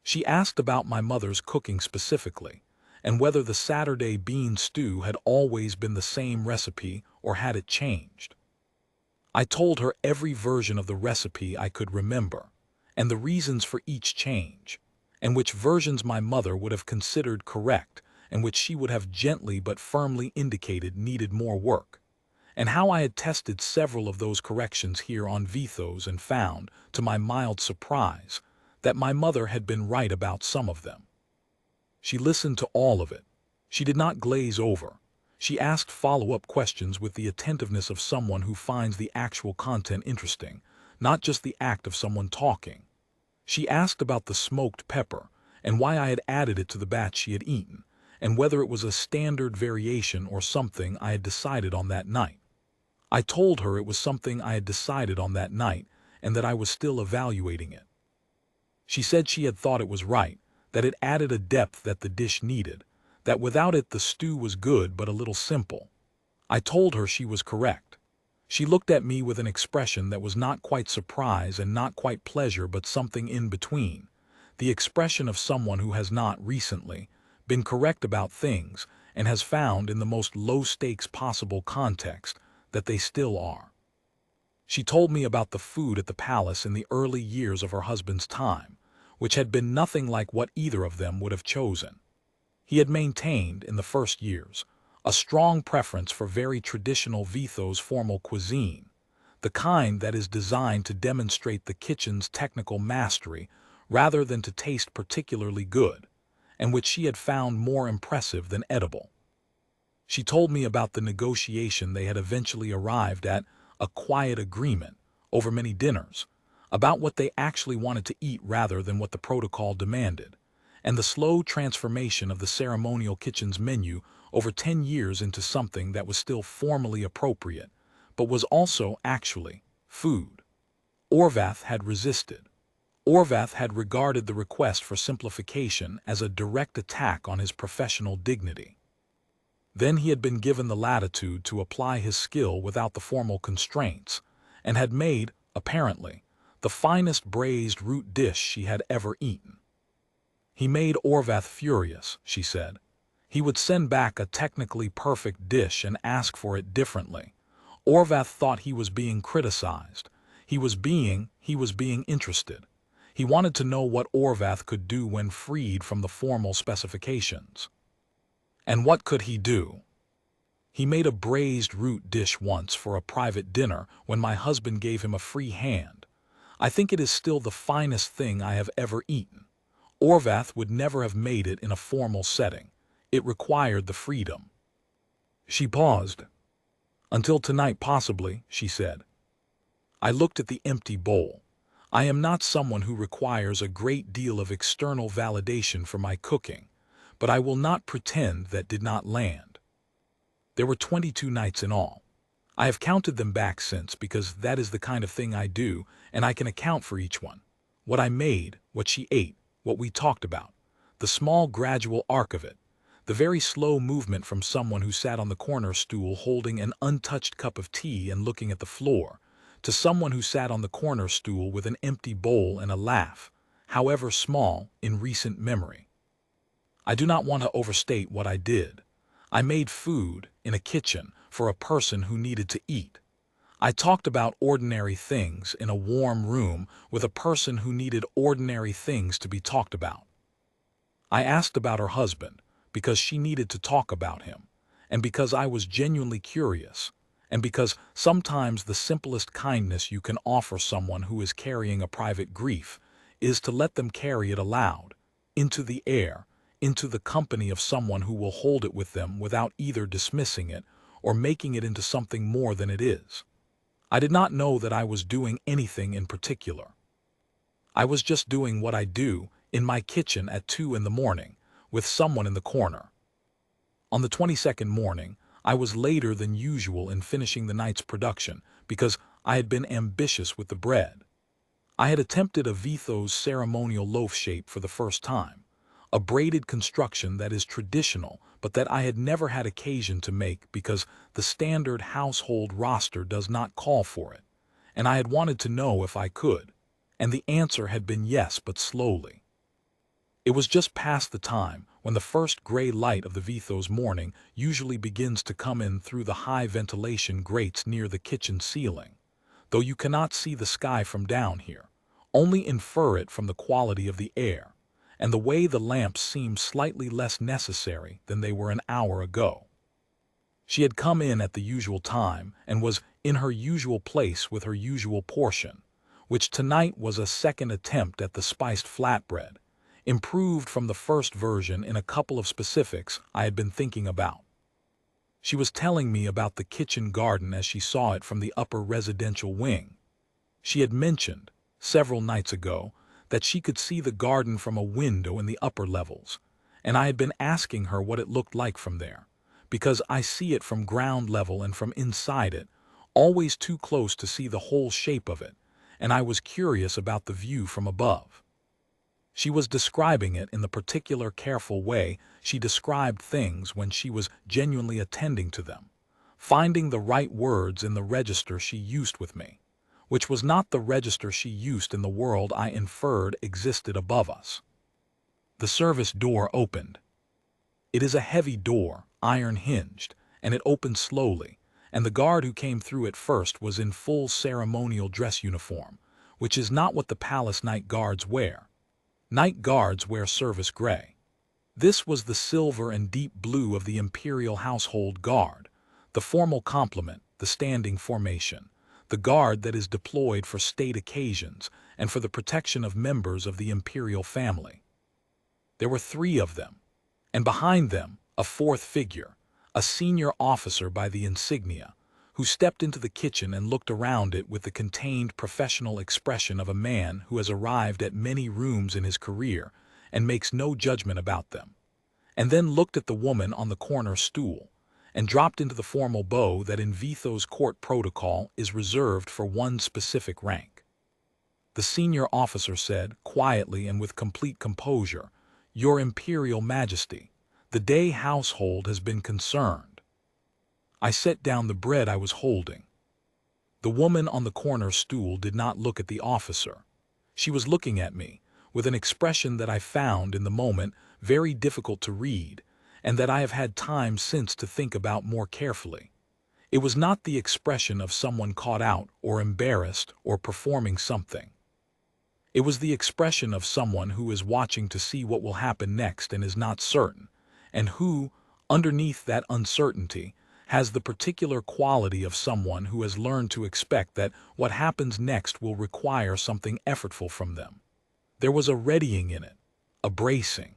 She asked about my mother's cooking specifically, and whether the Saturday bean stew had always been the same recipe or had it changed. I told her every version of the recipe I could remember, and the reasons for each change, and which versions my mother would have considered correct and which she would have gently but firmly indicated needed more work, and how I had tested several of those corrections here on Vithos and found, to my mild surprise, that my mother had been right about some of them. She listened to all of it. She did not glaze over. She asked follow-up questions with the attentiveness of someone who finds the actual content interesting, not just the act of someone talking. She asked about the smoked pepper, and why I had added it to the batch she had eaten, and whether it was a standard variation or something I had decided on that night. I told her it was something I had decided on that night, and that I was still evaluating it. She said she had thought it was right, that it added a depth that the dish needed, that without it the stew was good but a little simple. I told her she was correct. She looked at me with an expression that was not quite surprise and not quite pleasure but something in between, the expression of someone who has not recently been correct about things and has found in the most low-stakes possible context that they still are. She told me about the food at the palace in the early years of her husband's time, which had been nothing like what either of them would have chosen. He had maintained, in the first years, a strong preference for very traditional Vithos formal cuisine, the kind that is designed to demonstrate the kitchen's technical mastery rather than to taste particularly good, and which she had found more impressive than edible. She told me about the negotiation they had eventually arrived at, a quiet agreement, over many dinners, about what they actually wanted to eat rather than what the protocol demanded, and the slow transformation of the ceremonial kitchen's menu over 10 years into something that was still formally appropriate, but was also actually food. Orvath had resisted. Orvath had regarded the request for simplification as a direct attack on his professional dignity. Then he had been given the latitude to apply his skill without the formal constraints, and had made, apparently, the finest braised root dish she had ever eaten. He made Orvath furious, she said. He would send back a technically perfect dish and ask for it differently. Orvath thought he was being criticized. He was being interested. He wanted to know what Orvath could do when freed from the formal specifications. And what could he do? He made a braised root dish once for a private dinner when my husband gave him a free hand. I think it is still the finest thing I have ever eaten. Orvath would never have made it in a formal setting. It required the freedom. She paused. Until tonight possibly, she said. I looked at the empty bowl. I am not someone who requires a great deal of external validation for my cooking, but I will not pretend that did not land. There were 22 nights in all. I have counted them back since because that is the kind of thing I do, and I can account for each one. What I made, what she ate, what we talked about, the small gradual arc of it, the very slow movement from someone who sat on the corner stool holding an untouched cup of tea and looking at the floor, to someone who sat on the corner stool with an empty bowl and a laugh, however small, in recent memory. I do not want to overstate what I did. I made food, in a kitchen, for a person who needed to eat. I talked about ordinary things in a warm room with a person who needed ordinary things to be talked about. I asked about her husband, because she needed to talk about him, and because I was genuinely curious, and because sometimes the simplest kindness you can offer someone who is carrying a private grief is to let them carry it aloud, into the air, into the company of someone who will hold it with them without either dismissing it or making it into something more than it is. I did not know that I was doing anything in particular. I was just doing what I do in my kitchen at 2 in the morning, with someone in the corner. On the 22nd morning, I was later than usual in finishing the night's production because I had been ambitious with the bread. I had attempted a Vithos ceremonial loaf shape for the first time, a braided construction that is traditional but that I had never had occasion to make because the standard household roster does not call for it, and I had wanted to know if I could, and the answer had been yes, but slowly. It was just past the time when the first gray light of the Vithos morning usually begins to come in through the high ventilation grates near the kitchen ceiling, though you cannot see the sky from down here, only infer it from the quality of the air, and the way the lamps seemed slightly less necessary than they were an hour ago. She had come in at the usual time and was in her usual place with her usual portion, which tonight was a second attempt at the spiced flatbread, improved from the first version in a couple of specifics I had been thinking about. She was telling me about the kitchen garden as she saw it from the upper residential wing. She had mentioned, several nights ago, that she could see the garden from a window in the upper levels, and I had been asking her what it looked like from there, because I see it from ground level and from inside it, always too close to see the whole shape of it, and I was curious about the view from above. She was describing it in the particular careful way she described things when she was genuinely attending to them, finding the right words in the register she used with me, which was not the register she used in the world I inferred existed above us. The service door opened. It is a heavy door, iron-hinged, and it opened slowly, and the guard who came through it first was in full ceremonial dress uniform, which is not what the palace night guards wear. Night guards wear service gray. This was the silver and deep blue of the Imperial Household Guard, the formal complement, the standing formation, the guard that is deployed for state occasions and for the protection of members of the imperial family. There were 3 of them, and behind them a 4th figure, a senior officer by the insignia, who stepped into the kitchen and looked around it with the contained professional expression of a man who has arrived at many rooms in his career and makes no judgment about them, and then looked at the woman on the corner stool, and dropped into the formal bow that in Vitho's court protocol is reserved for one specific rank. The senior officer said, quietly and with complete composure, "Your Imperial Majesty, the Day household has been concerned." I set down the bread I was holding. The woman on the corner stool did not look at the officer. She was looking at me, with an expression that I found in the moment very difficult to read, and that I have had time since to think about more carefully. It was not the expression of someone caught out or embarrassed or performing something. It was the expression of someone who is watching to see what will happen next and is not certain, and who, underneath that uncertainty, has the particular quality of someone who has learned to expect that what happens next will require something effortful from them. There was a readying in it, a bracing.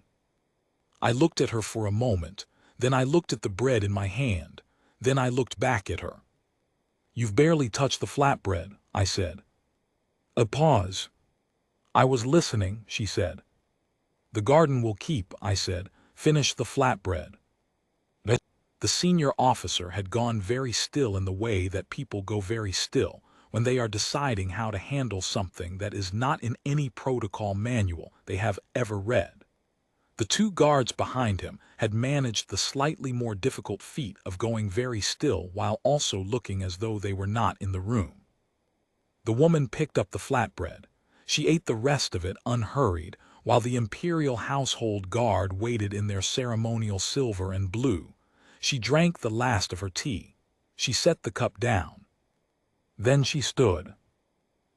I looked at her for a moment, then I looked at the bread in my hand, then I looked back at her. "You've barely touched the flatbread," I said. A pause. "I was listening," she said. "The garden will keep," I said. "Finish the flatbread." The senior officer had gone very still in the way that people go very still when they are deciding how to handle something that is not in any protocol manual they have ever read. The 2 guards behind him had managed the slightly more difficult feat of going very still while also looking as though they were not in the room. The woman picked up the flatbread. She ate the rest of it unhurried, while the Imperial Household Guard waited in their ceremonial silver and blue. She drank the last of her tea. She set the cup down. Then she stood.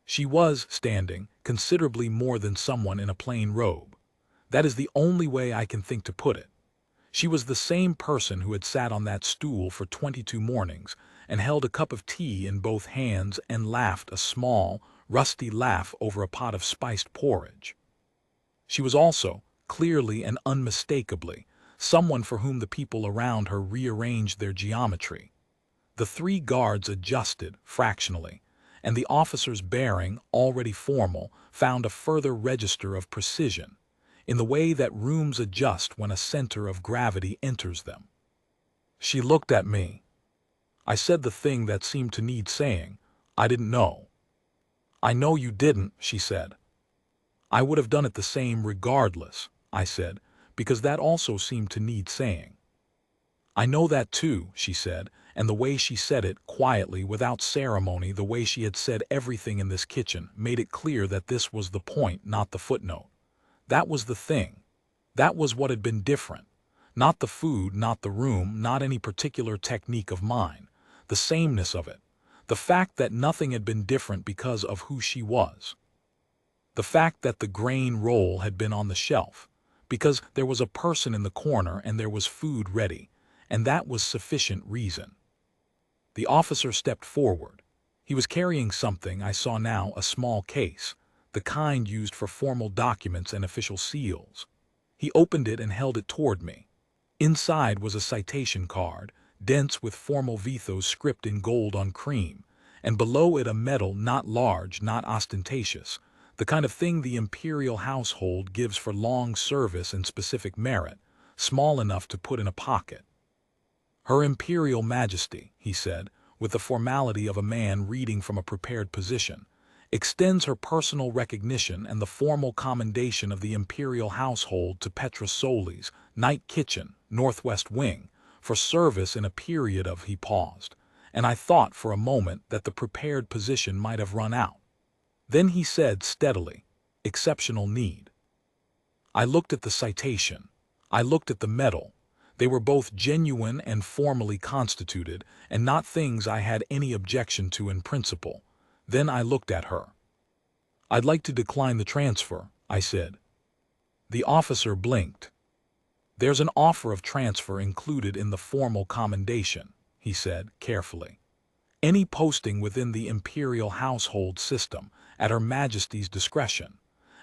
She was standing considerably more than someone in a plain robe. That is the only way I can think to put it. She was the same person who had sat on that stool for 22 mornings and held a cup of tea in both hands and laughed a small, rusty laugh over a pot of spiced porridge. She was also, clearly and unmistakably, someone for whom the people around her rearranged their geometry. The 3 guards adjusted, fractionally, and the officer's bearing, already formal, found a further register of precision, in the way that rooms adjust when a center of gravity enters them. She looked at me. I said the thing that seemed to need saying. "I didn't know." "I know you didn't," she said. "I would have done it the same regardless," I said, because that also seemed to need saying. "I know that too," she said, and the way she said it, quietly, without ceremony, the way she had said everything in this kitchen, made it clear that this was the point, not the footnote. That was the thing. That was what had been different. Not the food, not the room, not any particular technique of mine. The sameness of it. The fact that nothing had been different because of who she was. The fact that the grain roll had been on the shelf, because there was a person in the corner and there was food ready, and that was sufficient reason. The officer stepped forward. He was carrying something I saw now, a small case, the kind used for formal documents and official seals. He opened it and held it toward me. Inside was a citation card, dense with formal Vitho's script in gold on cream, and below it a medal not large, not ostentatious, the kind of thing the imperial household gives for long service and specific merit, small enough to put in a pocket. "Her Imperial Majesty," he said, with the formality of a man reading from a prepared position, "extends her personal recognition and the formal commendation of the imperial household to Petra Solis, Night Kitchen, Northwest Wing, for service in a period of—" He paused, and I thought for a moment that the prepared position might have run out. Then he said steadily, "Exceptional need." I looked at the citation. I looked at the medal. They were both genuine and formally constituted, and not things I had any objection to in principle. Then I looked at her. "I'd like to decline the transfer," I said. The officer blinked. "There's an offer of transfer included in the formal commendation," he said carefully. "Any posting within the imperial household system, at Her Majesty's discretion.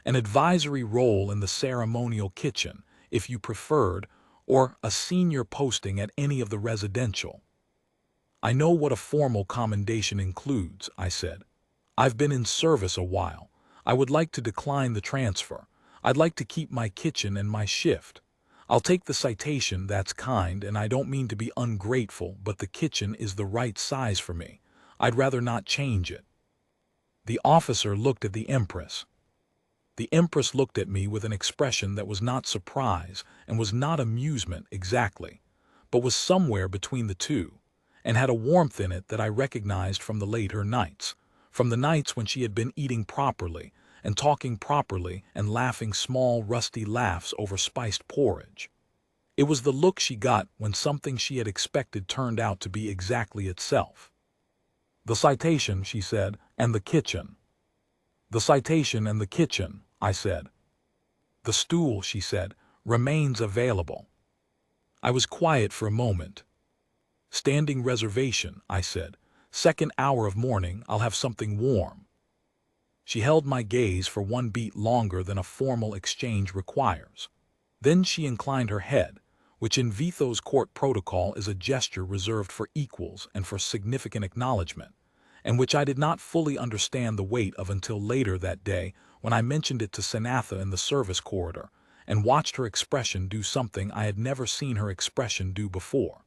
An advisory role in the ceremonial kitchen, if you preferred, or a senior posting at any of the residential." "I know what a formal commendation includes," I said. "I've been in service a while. I would like to decline the transfer. I'd like to keep my kitchen and my shift. I'll take the citation, that's kind, and I don't mean to be ungrateful, but the kitchen is the right size for me. I'd rather not change it." The officer looked at the Empress. The Empress looked at me with an expression that was not surprise and was not amusement exactly, but was somewhere between the two, and had a warmth in it that I recognized from the later nights, from the nights when she had been eating properly and talking properly and laughing small rusty laughs over spiced porridge. It was the look she got when something she had expected turned out to be exactly itself. "The citation," she said, "and the kitchen." "The citation and the kitchen," I said. "The stool," she said, "remains available." I was quiet for a moment. "Standing reservation," I said. "Second hour of morning, I'll have something warm." She held my gaze for one beat longer than a formal exchange requires. Then she inclined her head, which in Vitho's court protocol is a gesture reserved for equals and for significant acknowledgement, and which I did not fully understand the weight of until later that day when I mentioned it to Sanatha in the service corridor, and watched her expression do something I had never seen her expression do before.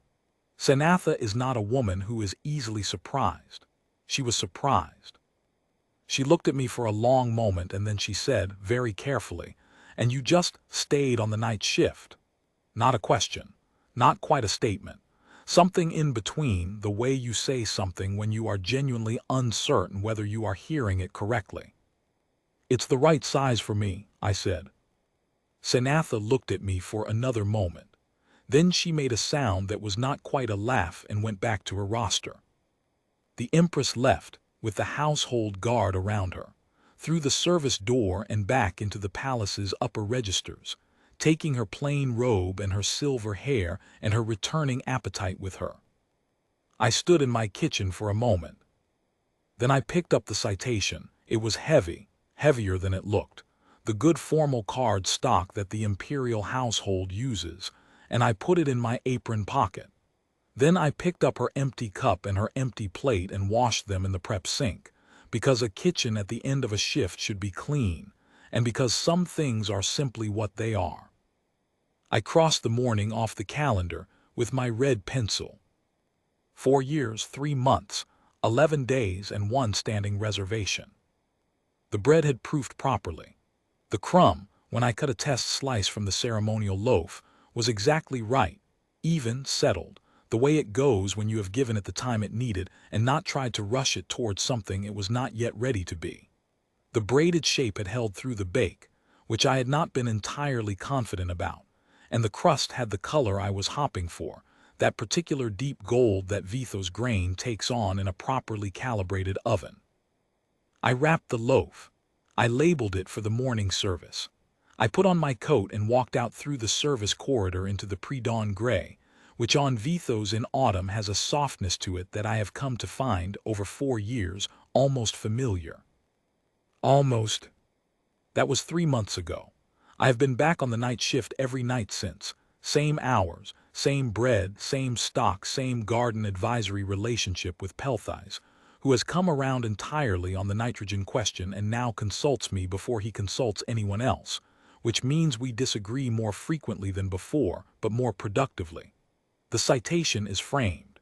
Sanatha is not a woman who is easily surprised. She was surprised. She looked at me for a long moment and then she said, very carefully, "And you just stayed on the night shift?" Not a question, not quite a statement. Something in between, the way you say something when you are genuinely uncertain whether you are hearing it correctly. "It's the right size for me," I said. Sanatha looked at me for another moment. Then she made a sound that was not quite a laugh and went back to her roster. The Empress left, with the household guard around her, through the service door and back into the palace's upper registers, taking her plain robe and her silver hair and her returning appetite with her. I stood in my kitchen for a moment. Then I picked up the citation. It was heavy, heavier than it looked, the good formal card stock that the imperial household uses, and I put it in my apron pocket. Then I picked up her empty cup and her empty plate and washed them in the prep sink, because a kitchen at the end of a shift should be clean, and because some things are simply what they are. I crossed the morning off the calendar with my red pencil. 4 years, 3 months, 11 days, and 1 standing reservation. The bread had proofed properly. The crumb, when I cut a test slice from the ceremonial loaf, was exactly right, even, settled, the way it goes when you have given it the time it needed and not tried to rush it towards something it was not yet ready to be. The braided shape had held through the bake, which I had not been entirely confident about, and the crust had the color I was hopping for, that particular deep gold that Vitho's grain takes on in a properly calibrated oven. I wrapped the loaf. I labeled it for the morning service. I put on my coat and walked out through the service corridor into the pre-dawn gray, which on Vitho's in autumn has a softness to it that I have come to find, over 4 years, almost familiar. Almost. That was 3 months ago. I have been back on the night shift every night since. Same hours, same bread, same stock, same garden advisory relationship with Pelthais, who has come around entirely on the nitrogen question and now consults me before he consults anyone else, which means we disagree more frequently than before, but more productively. The citation is framed.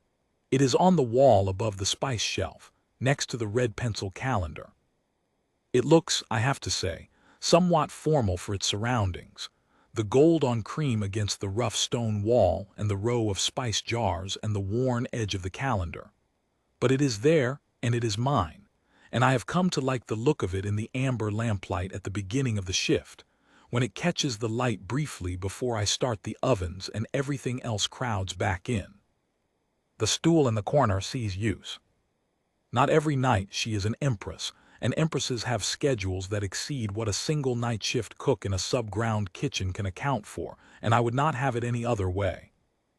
It is on the wall above the spice shelf, next to the red pencil calendar. It looks, I have to say, somewhat formal for its surroundings. The gold on cream against the rough stone wall and the row of spice jars and the worn edge of the calendar. But it is there, and it is mine, and I have come to like the look of it in the amber lamplight at the beginning of the shift, when it catches the light briefly before I start the ovens and everything else crowds back in. The stool in the corner sees use. Not every night she is an empress, and empresses have schedules that exceed what a single night shift cook in a sub-ground kitchen can account for, and I would not have it any other way.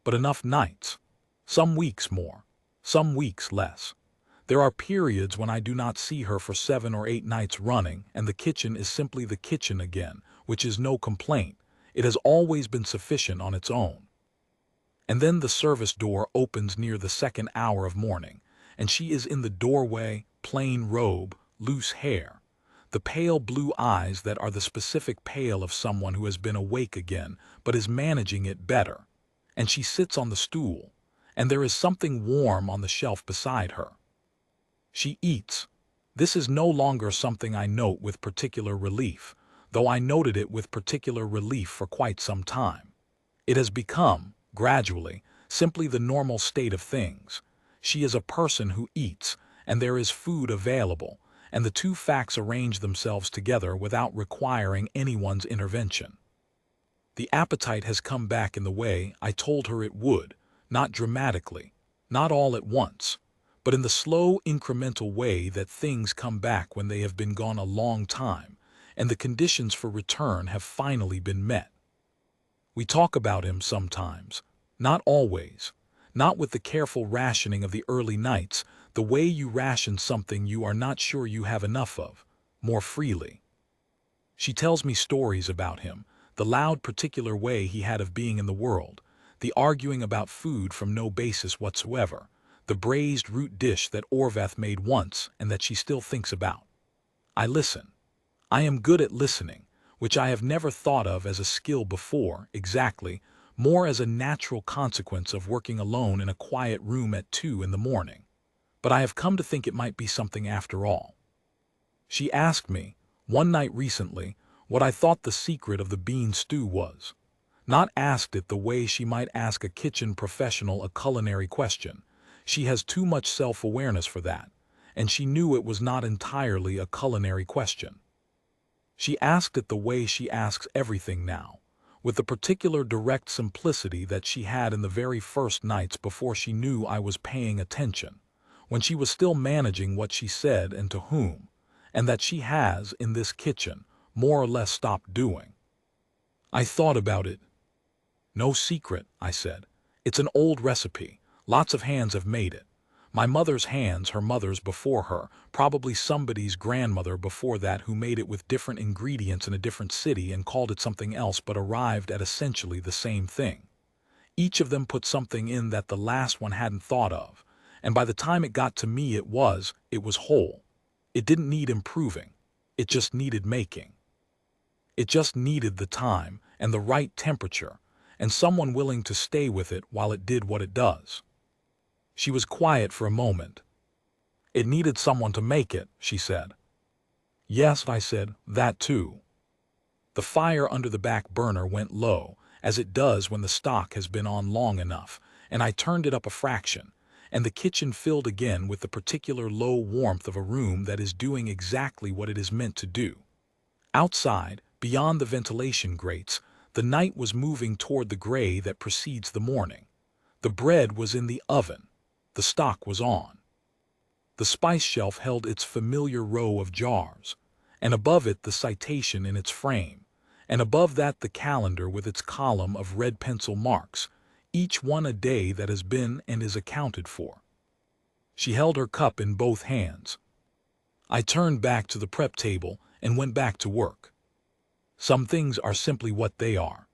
But enough nights. Some weeks more, some weeks less. There are periods when I do not see her for 7 or 8 nights running, and the kitchen is simply the kitchen again, which is no complaint. It has always been sufficient on its own. And then the service door opens near the 2nd hour of morning, and she is in the doorway, plain robe, loose hair, the pale blue eyes that are the specific pale of someone who has been awake again but is managing it better. And she sits on the stool, and there is something warm on the shelf beside her. She eats. This is no longer something I note with particular relief, though I noted it with particular relief for quite some time. It has become, gradually, simply the normal state of things. She is a person who eats, and there is food available, and the two facts arrange themselves together without requiring anyone's intervention. The appetite has come back in the way I told her it would, not dramatically, not all at once, but in the slow, incremental way that things come back when they have been gone a long time, and the conditions for return have finally been met. We talk about him sometimes, not always, not with the careful rationing of the early nights, the way you ration something you are not sure you have enough of, more freely. She tells me stories about him, the loud particular way he had of being in the world, the arguing about food from no basis whatsoever, the braised root dish that Orvath made once and that she still thinks about. I listen. I am good at listening, which I have never thought of as a skill before, exactly, more as a natural consequence of working alone in a quiet room at 2 in the morning. But I have come to think it might be something after all. She asked me, one night recently, what I thought the secret of the bean stew was. Not asked it the way she might ask a kitchen professional a culinary question. She has too much self-awareness for that, and she knew it was not entirely a culinary question. She asked it the way she asks everything now, with the particular direct simplicity that she had in the very first nights before she knew I was paying attention, when she was still managing what she said and to whom, and that she has, in this kitchen, more or less stopped doing. I thought about it. No secret, I said. It's an old recipe. Lots of hands have made it. My mother's hands, her mother's before her, probably somebody's grandmother before that who made it with different ingredients in a different city and called it something else but arrived at essentially the same thing. Each of them put something in that the last one hadn't thought of, and by the time it got to me it was whole. It didn't need improving. It just needed making. It just needed the time and the right temperature and someone willing to stay with it while it did what it does. She was quiet for a moment. It needed someone to make it, she said. Yes, I said, that too. The fire under the back burner went low, as it does when the stock has been on long enough, and I turned it up a fraction, and the kitchen filled again with the particular low warmth of a room that is doing exactly what it is meant to do. Outside, beyond the ventilation grates, the night was moving toward the gray that precedes the morning. The bread was in the oven. The stock was on. The spice shelf held its familiar row of jars, and above it the citation in its frame, and above that the calendar with its column of red pencil marks, each one a day that has been and is accounted for. She held her cup in both hands. I turned back to the prep table and went back to work. Some things are simply what they are.